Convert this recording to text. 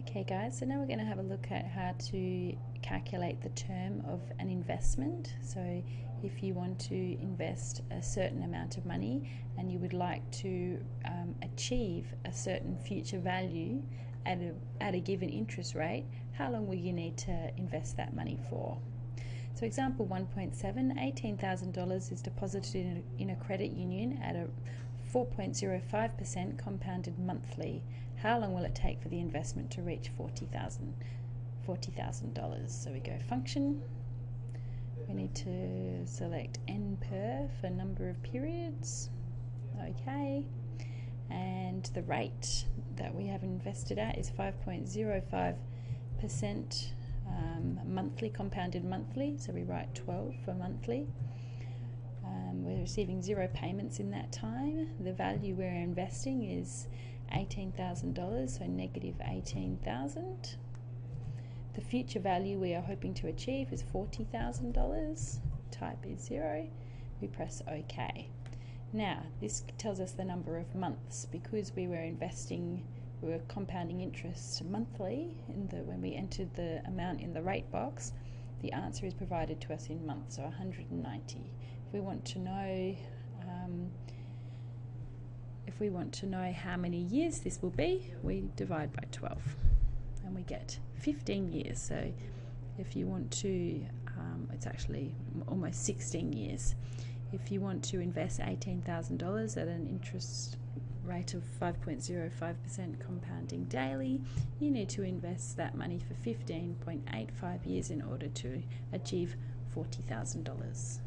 Okay guys, so now we're going to have a look at how to calculate the term of an investment. So if you want to invest a certain amount of money and you would like to achieve a certain future value at a given interest rate, how long will you need to invest that money for? So example 1.7, $18,000 is deposited in a credit union at a 4.05% compounded monthly. How long will it take for the investment to reach $40,000? So we go function. We need to select N per for number of periods. Okay. And the rate that we have invested at is 5.05% monthly, compounded monthly. So we write 12 for monthly. We're receiving 0 payments in that time. The value we're investing is $18,000, so negative $18,000. The future value we are hoping to achieve is $40,000. Type is 0. We press OK. Now, this tells us the number of months because we were compounding interest monthly when we entered the amount in the rate box. The answer is provided to us in months, so 190. If we want to know how many years this will be, we divide by 12 and we get 15 years. So if you want to, it's actually almost 16 years. If you want to invest $18,000 at an interest rate of 5.05% compounding daily, you need to invest that money for 15.85 years in order to achieve $40,000.